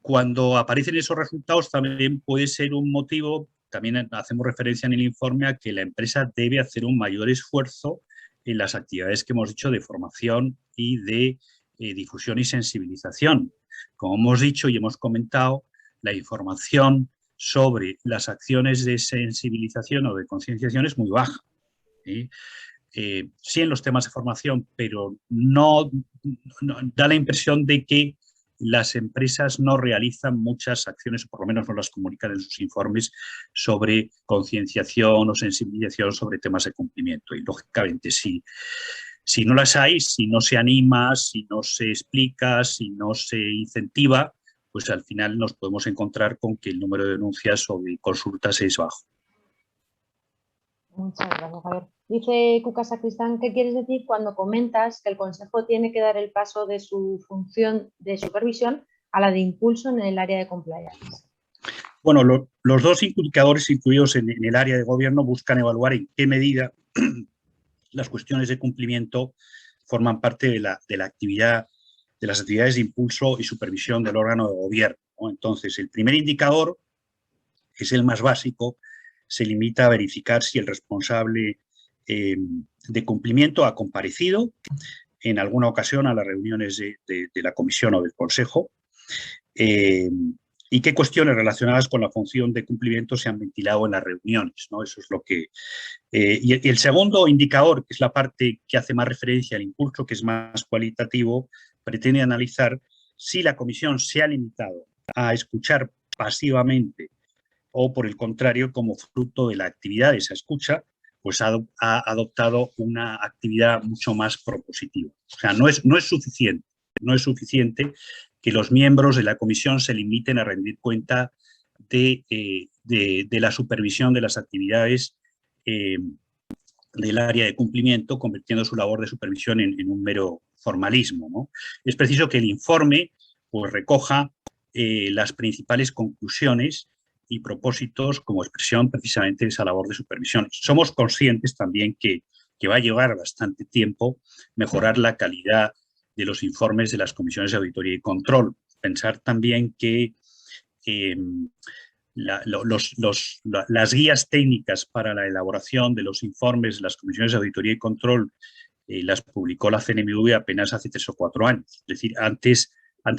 A: Cuando aparecen esos resultados también puede ser un motivo, también hacemos referencia en el informe a que la empresa debe hacer un mayor esfuerzo en las actividades que hemos dicho de formación y de difusión y sensibilización. Como hemos dicho y hemos comentado, la información sobre las acciones de sensibilización o de concienciación es muy baja. Sí en los temas de formación, pero no da la impresión de que las empresas no realizan muchas acciones, o por lo menos no las comunican en sus informes, sobre concienciación o sensibilización sobre temas de cumplimiento. Y lógicamente, si no las hay, si no se anima, si no se explica, si no se incentiva, pues al final nos podemos encontrar con que el número de denuncias o de consultas es bajo.
B: Muchas gracias, Javier. Dice Cuca Sacristán, ¿qué quieres decir cuando comentas que el Consejo tiene que dar el paso de su función de supervisión a la de impulso en el área de compliance?
A: Bueno, los dos indicadores incluidos en el área de gobierno buscan evaluar en qué medida las cuestiones de cumplimiento forman parte de la actividad, de las actividades de impulso y supervisión del órgano de gobierno, ¿no? Entonces, el primer indicador, que es el más básico, se limita a verificar si el responsable de cumplimiento ha comparecido en alguna ocasión a las reuniones de la comisión o del consejo, y qué cuestiones relacionadas con la función de cumplimiento se han ventilado en las reuniones, ¿no? Eso es lo que... y el segundo indicador, que es la parte que hace más referencia al impulso, que es más cualitativo, pretende analizar si la comisión se ha limitado a escuchar pasivamente o, por el contrario, como fruto de la actividad de esa escucha, pues ha adoptado una actividad mucho más propositiva. O sea, no es suficiente que los miembros de la comisión se limiten a rendir cuenta de la supervisión de las actividades del área de cumplimiento, convirtiendo su labor de supervisión en un mero formalismo, ¿no? Es preciso que el informe pues, recoja las principales conclusiones y propósitos como expresión precisamente de esa labor de supervisión. Somos conscientes también que va a llevar bastante tiempo mejorar la calidad de los informes de las comisiones de auditoría y control. Pensar también que las guías técnicas para la elaboración de los informes de las comisiones de auditoría y control las publicó la CNMV apenas hace 3 o 4 años. Es decir, antes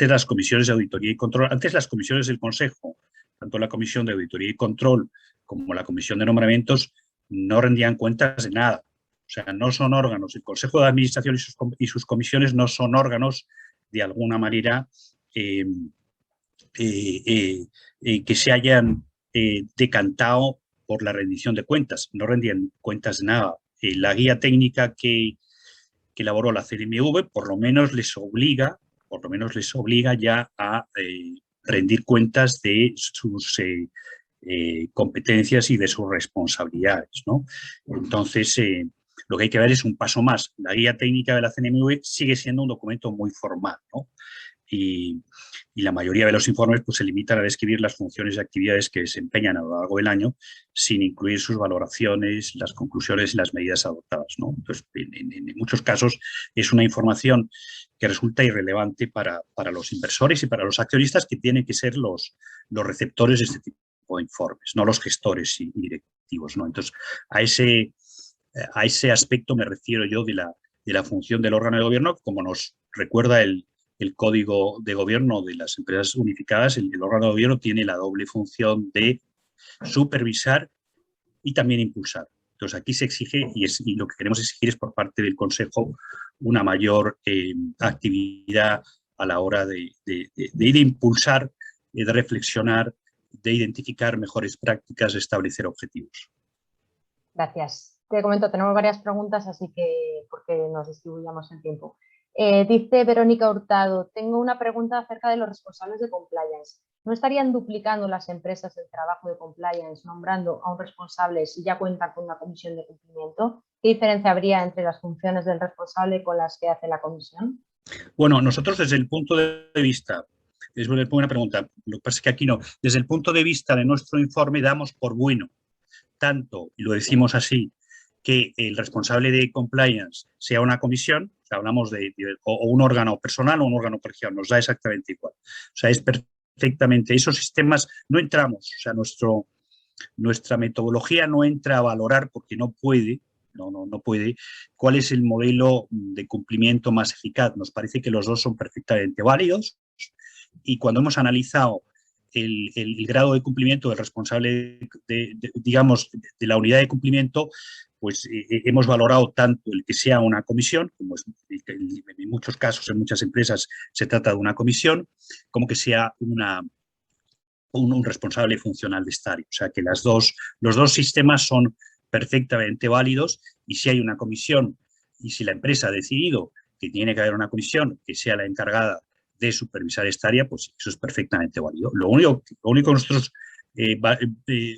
A: las comisiones de auditoría y control, antes las comisiones del Consejo, tanto la Comisión de Auditoría y Control como la Comisión de Nombramientos, no rendían cuentas de nada. O sea, no son órganos. El Consejo de Administración y sus comisiones no son órganos, de alguna manera, que se hayan decantado por la rendición de cuentas. No rendían cuentas de nada. La guía técnica que elaboró la CNMV por lo menos les obliga ya a rendir cuentas de sus competencias y de sus responsabilidades, ¿no? Entonces, lo que hay que ver es un paso más. La guía técnica de la CNMV sigue siendo un documento muy formal, ¿no? Y la mayoría de los informes pues, se limitan a describir las funciones y actividades que desempeñan a lo largo del año sin incluir sus valoraciones, las conclusiones y las medidas adoptadas, ¿no? Entonces, en muchos casos es una información que resulta irrelevante para los inversores y para los accionistas, que tienen que ser los receptores de este tipo de informes, no los gestores y directivos, ¿no? Entonces, a ese aspecto me refiero yo de la función del órgano de gobierno, como nos recuerda el código de gobierno de las empresas unificadas. El órgano de gobierno tiene la doble función de supervisar y también impulsar. Entonces, aquí se exige, y lo que queremos exigir es por parte del Consejo una mayor actividad a la hora de impulsar, de reflexionar, de identificar mejores prácticas, de establecer objetivos.
B: Gracias. Te comento, tenemos varias preguntas, así que porque nos distribuyamos el tiempo. Dice Verónica Hurtado, tengo una pregunta acerca de los responsables de compliance. ¿No estarían duplicando las empresas el trabajo de compliance nombrando a un responsable si ya cuentan con una comisión de cumplimiento? ¿Qué diferencia habría entre las funciones del responsable con las que hace la comisión?
A: Bueno, nosotros desde el punto de vista, es una buena pregunta, lo que pasa es que aquí no, desde el punto de vista de nuestro informe damos por bueno, tanto, y lo decimos así, que el responsable de compliance sea una comisión, o sea, hablamos o un órgano personal o un órgano colegiado, nos da exactamente igual. O sea, es perfectamente, esos sistemas no entramos, o sea, nuestra metodología no entra a valorar porque no puede, no puede, cuál es el modelo de cumplimiento más eficaz. Nos parece que los dos son perfectamente válidos, y cuando hemos analizado el grado de cumplimiento del responsable, digamos, de la unidad de cumplimiento, pues hemos valorado tanto el que sea una comisión, como es, en muchos casos, en muchas empresas se trata de una comisión, como que sea un responsable funcional de estadio. O sea que los dos sistemas son perfectamente válidos, y si hay una comisión y si la empresa ha decidido que tiene que haber una comisión que sea la encargada de supervisar esta área, pues eso es perfectamente válido. Lo único que nosotros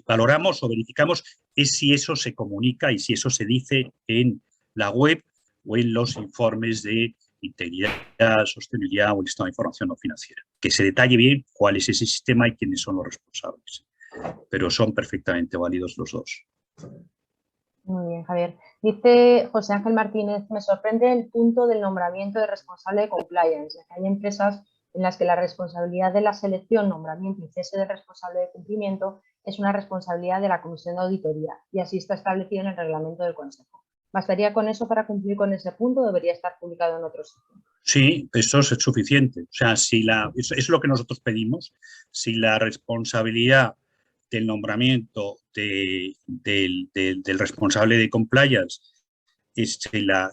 A: valoramos o verificamos es si eso se comunica y si eso se dice en la web o en los informes de integridad, sostenibilidad o el estado de información no financiera. Que se detalle bien cuál es ese sistema y quiénes son los responsables. Pero son perfectamente válidos los dos.
B: Muy bien, Javier. Dice José Ángel Martínez, me sorprende el punto del nombramiento de responsable de compliance, ya que hay empresas en las que la responsabilidad de la selección, nombramiento y cese del responsable de cumplimiento es una responsabilidad de la Comisión de Auditoría, y así está establecido en el reglamento del Consejo. ¿Bastaría con eso para cumplir con ese punto o debería estar publicado en otro sitio?
A: Sí, eso es suficiente. O sea, eso es lo que nosotros pedimos. Si la responsabilidad del nombramiento del responsable de compliance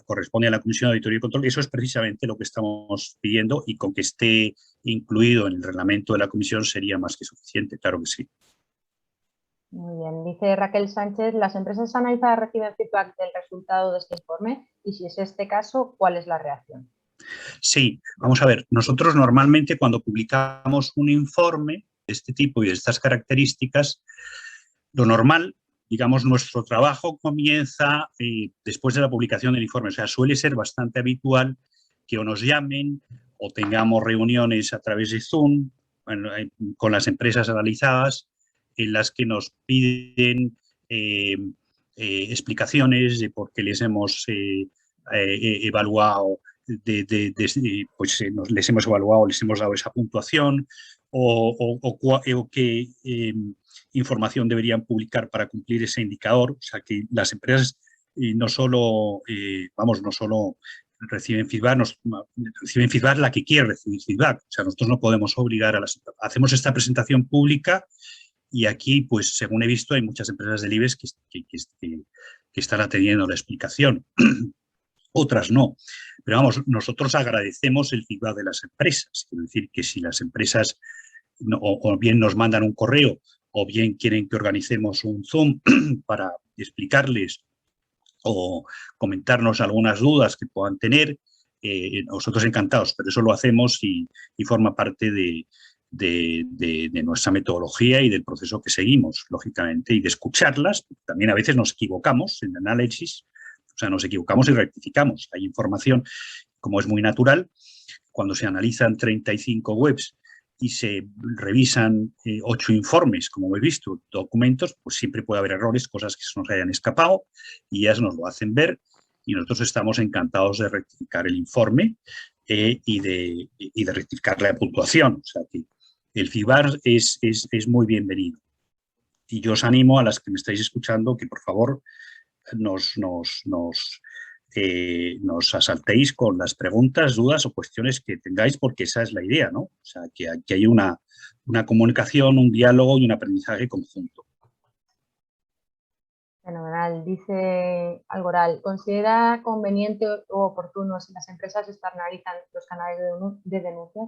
A: corresponde a la Comisión de Auditoría y Control, eso es precisamente lo que estamos pidiendo, y con que esté incluido en el reglamento de la Comisión sería más que suficiente, claro que sí.
B: Muy bien, dice Raquel Sánchez, ¿las empresas analizadas reciben feedback del resultado de este informe? Y si es este caso, ¿cuál es la reacción?
A: Sí, vamos a ver, nosotros normalmente cuando publicamos un informe de este tipo y de estas características, lo normal, digamos, nuestro trabajo comienza después de la publicación del informe. O sea, suele ser bastante habitual que o nos llamen o tengamos reuniones a través de Zoom con las empresas analizadas, en las que nos piden explicaciones de por qué les hemos evaluado, les hemos evaluado, les hemos dado esa puntuación, o qué información deberían publicar para cumplir ese indicador. O sea, que las empresas no solo reciben feedback la que quiere recibir feedback. O sea, nosotros no podemos obligar a hacemos esta presentación pública, y aquí, pues, según he visto, hay muchas empresas del IBEX que están atendiendo la explicación. Otras no. Pero vamos, nosotros agradecemos el feedback de las empresas. Quiero decir que si las empresas o bien nos mandan un correo o bien quieren que organicemos un Zoom para explicarles o comentarnos algunas dudas que puedan tener, nosotros encantados, pero eso lo hacemos y forma parte de nuestra metodología y del proceso que seguimos, lógicamente, y de escucharlas. También a veces nos equivocamos en el análisis, o sea, nos equivocamos y rectificamos. Hay información, como es muy natural, cuando se analizan 35 webs y se revisan 8 informes, como hemos visto, documentos, pues siempre puede haber errores, cosas que se nos hayan escapado, y ellas nos lo hacen ver, y nosotros estamos encantados de rectificar el informe y de rectificar la puntuación. O sea, que el feedback es muy bienvenido. Y yo os animo a las que me estáis escuchando que, por favor, nos asaltéis con las preguntas, dudas o cuestiones que tengáis, porque esa es la idea, ¿no? O sea, que hay una comunicación, un diálogo y un aprendizaje conjunto.
B: Fenomenal. Dice Algoral, ¿considera conveniente o oportuno si las empresas externalizan los canales de denuncia?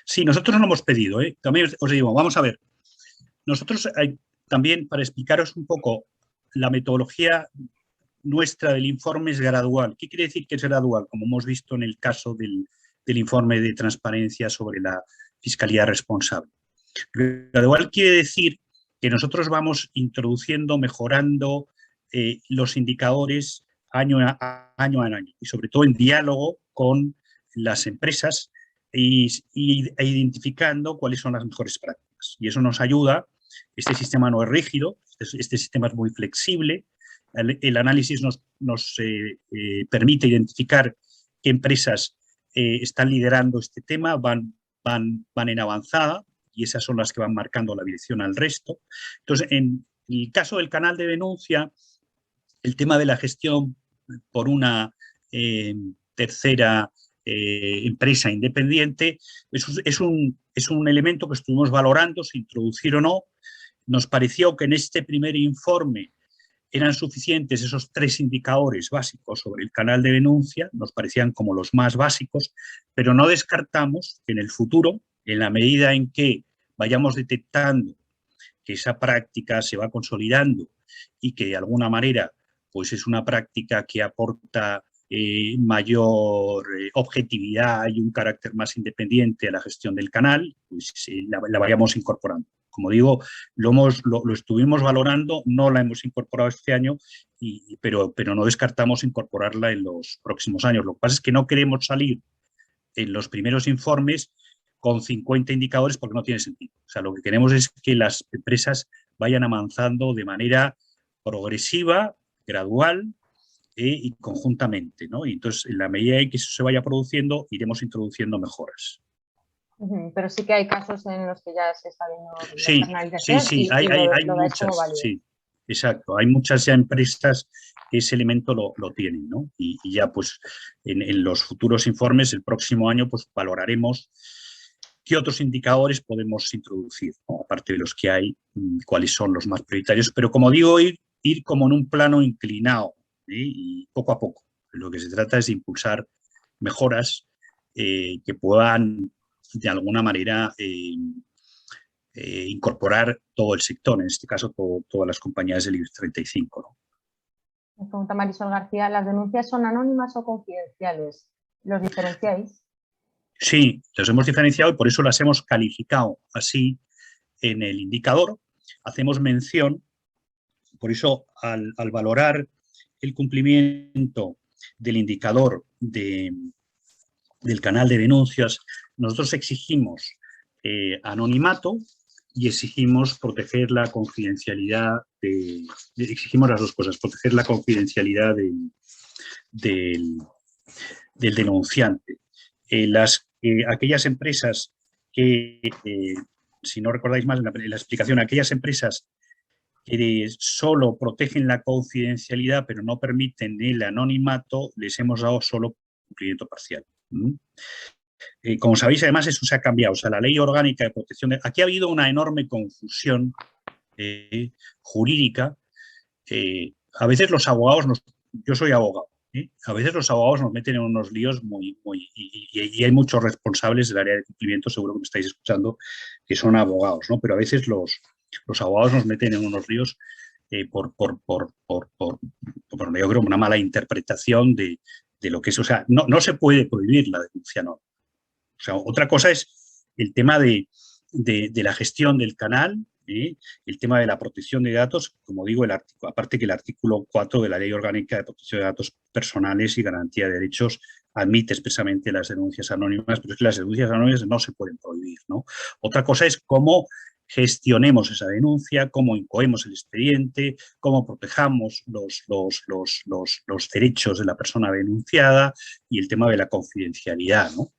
A: Sí, nosotros no lo hemos pedido, ¿eh? También os digo, vamos a ver, nosotros también, para explicaros un poco la metodología nuestra del informe, es gradual. ¿Qué quiere decir que es gradual? Como hemos visto en el caso del informe de transparencia sobre la fiscalía responsable. Gradual quiere decir que nosotros vamos introduciendo, mejorando los indicadores año a año, y sobre todo en diálogo con las empresas e identificando cuáles son las mejores prácticas. Y eso nos ayuda. Este sistema no es rígido, este sistema es muy flexible. El análisis nos permite identificar qué empresas están liderando este tema, van en avanzada, y esas son las que van marcando la dirección al resto. Entonces, en el caso del canal de denuncia, el tema de la gestión por una tercera empresa independiente es un elemento que estuvimos valorando si introducir o no. Nos pareció que en este primer informe eran suficientes esos 3 indicadores básicos sobre el canal de denuncia, nos parecían como los más básicos, pero no descartamos que en el futuro, en la medida en que vayamos detectando que esa práctica se va consolidando y que de alguna manera pues es una práctica que aporta mayor objetividad y un carácter más independiente a la gestión del canal, pues la vayamos incorporando. Como digo, lo estuvimos valorando, no la hemos incorporado este año, pero no descartamos incorporarla en los próximos años. Lo que pasa es que no queremos salir en los primeros informes con 50 indicadores, porque no tiene sentido. O sea, lo que queremos es que las empresas vayan avanzando de manera progresiva, gradual y conjuntamente, ¿no? Y entonces, en la medida en que eso se vaya produciendo, iremos introduciendo mejoras.
B: Pero sí que hay casos en los que ya se está viendo
A: sí,
B: la externalización.
A: Sí, hay muchas, sí. Exacto, hay muchas ya empresas que ese elemento lo tienen, ¿no? Y ya pues en los futuros informes el próximo año pues valoraremos qué otros indicadores podemos introducir, ¿no? Aparte de los que hay, cuáles son los más prioritarios, pero como digo, ir como en un plano inclinado, y poco a poco. Lo que se trata es de impulsar mejoras que puedan de alguna manera incorporar todo el sector, en este caso todas las compañías del IBEX 35. ¿no?
B: Me pregunta Marisol García, ¿las denuncias son anónimas o confidenciales? ¿Los diferenciáis?
A: Sí, los hemos diferenciado y por eso las hemos calificado así en el indicador. Hacemos mención, por eso al valorar el cumplimiento del indicador del canal de denuncias, nosotros exigimos anonimato y exigimos proteger la confidencialidad, exigimos las dos cosas, proteger la confidencialidad del denunciante. Aquellas empresas que, si no recordáis más en la explicación, aquellas empresas que solo protegen la confidencialidad pero no permiten el anonimato, les hemos dado solo cumplimiento parcial. Como sabéis, además, eso se ha cambiado. O sea, la Ley Orgánica de Protección de... Aquí ha habido una enorme confusión jurídica. A veces los abogados... Yo soy abogado. A veces los abogados nos meten en unos líos y hay muchos responsables del área de cumplimiento, seguro que me estáis escuchando, que son abogados, ¿no? Pero a veces los abogados nos meten en unos líos por yo creo, una mala interpretación de lo que es. O sea, no se puede prohibir la denuncia, no. O sea, otra cosa es el tema de la gestión del canal, el tema de la protección de datos, como digo, aparte que el artículo 4 de la Ley Orgánica de Protección de Datos Personales y Garantía de Derechos admite expresamente las denuncias anónimas, pero es que las denuncias anónimas no se pueden prohibir, ¿no? Otra cosa es cómo gestionemos esa denuncia, cómo incoemos el expediente, cómo protejamos los derechos de la persona denunciada y el tema de la confidencialidad, ¿no?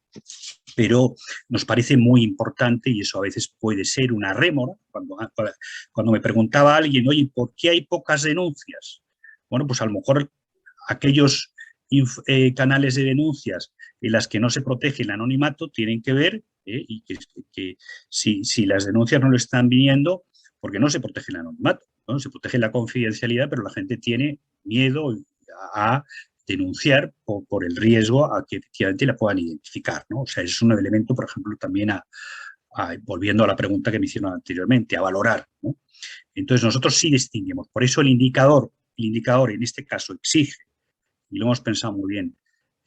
A: Pero nos parece muy importante, y eso a veces puede ser una rémora, cuando me preguntaba alguien, oye, ¿por qué hay pocas denuncias? Bueno, pues a lo mejor aquellos canales de denuncias en las que no se protege el anonimato tienen que ver, y que si las denuncias no lo están viniendo, porque no se protege el anonimato, ¿no? Se protege la confidencialidad, pero la gente tiene miedo a denunciar por el riesgo a que efectivamente la puedan identificar, ¿no? O sea, es un elemento, por ejemplo, también volviendo a la pregunta que me hicieron anteriormente, a valorar, ¿no? Entonces, nosotros sí distinguimos. Por eso el indicador en este caso exige, y lo hemos pensado muy bien,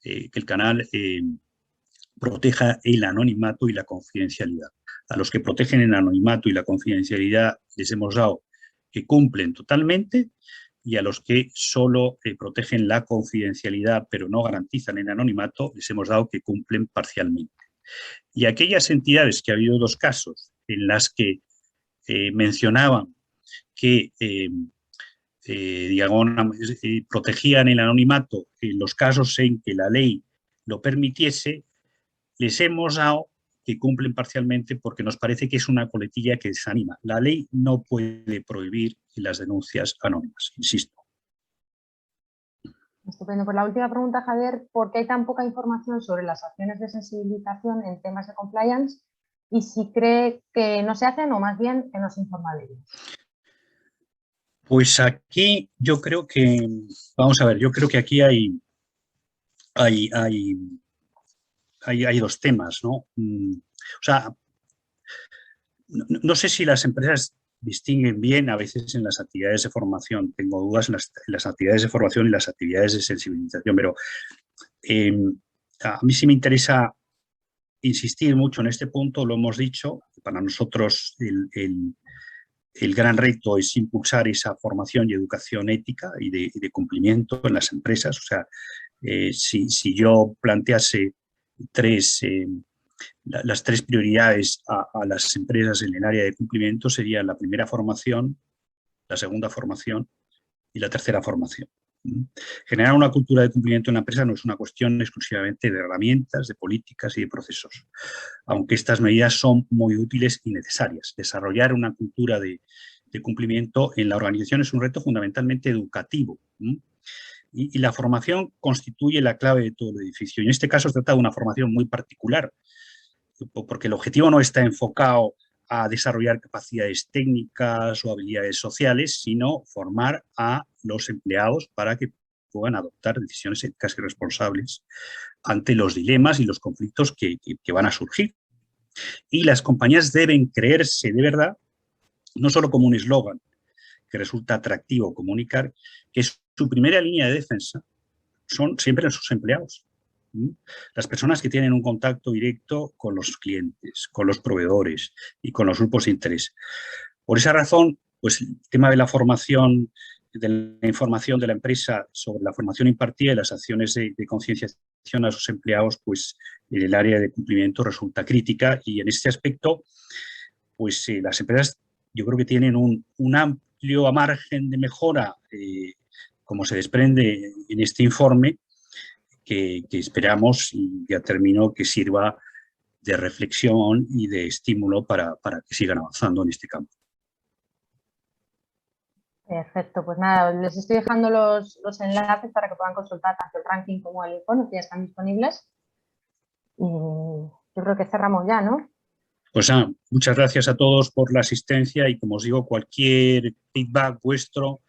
A: que el canal proteja el anonimato y la confidencialidad. A los que protegen el anonimato y la confidencialidad les hemos dado que cumplen totalmente, y a los que solo protegen la confidencialidad pero no garantizan el anonimato, les hemos dado que cumplen parcialmente. Y aquellas entidades, que ha habido dos casos en las que mencionaban que protegían el anonimato en los casos en que la ley lo permitiese, les hemos dado que cumplen parcialmente porque nos parece que es una coletilla que desanima. La ley no puede prohibir las denuncias anónimas, insisto.
B: Estupendo. Pues la última pregunta, Javier, ¿por qué hay tan poca información sobre las acciones de sensibilización en temas de compliance y si cree que no se hacen o más bien que no se informa de ello?
A: Pues aquí yo creo que, vamos a ver, yo creo que aquí hay dos temas, ¿no? O sea, no sé si las empresas distinguen bien a veces en las actividades de formación. Tengo dudas en las actividades de formación y las actividades de sensibilización, pero a mí sí me interesa insistir mucho en este punto. Lo hemos dicho, para nosotros el gran reto es impulsar esa formación y educación ética y de cumplimiento en las empresas. O sea, si yo plantease las tres prioridades a las empresas en el área de cumplimiento, serían la primera, formación, la segunda, formación, y la tercera, formación. Generar una cultura de cumplimiento en la empresa no es una cuestión exclusivamente de herramientas, de políticas y de procesos, aunque estas medidas son muy útiles y necesarias. Desarrollar una cultura de de cumplimiento en la organización es un reto fundamentalmente educativo. Y la formación constituye la clave de todo el edificio. Y en este caso se trata de una formación muy particular, porque el objetivo no está enfocado a desarrollar capacidades técnicas o habilidades sociales, sino formar a los empleados para que puedan adoptar decisiones éticas y responsables ante los dilemas y los conflictos que van a surgir. Y las compañías deben creerse de verdad, no solo como un eslogan que resulta atractivo comunicar, que su primera línea de defensa son siempre sus empleados. Las personas que tienen un contacto directo con los clientes, con los proveedores y con los grupos de interés. Por esa razón, pues el tema de la formación, de la información de la empresa sobre la formación impartida y las acciones de concienciación a sus empleados, pues en el área de cumplimiento resulta crítica, y en este aspecto, pues las empresas yo creo que tienen un amplio margen de mejora, como se desprende en este informe, que esperamos, y ya termino, que sirva de reflexión y de estímulo para que sigan avanzando en este campo.
B: Perfecto, pues nada, les estoy dejando los enlaces para que puedan consultar tanto el ranking como el informe, que ya están disponibles. Y yo creo que cerramos ya, ¿no?
A: Pues muchas gracias a todos por la asistencia, y como os digo, cualquier feedback vuestro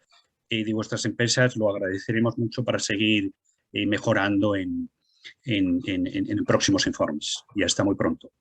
A: de vuestras empresas lo agradeceremos mucho para seguir mejorando en próximos informes. Y hasta muy pronto.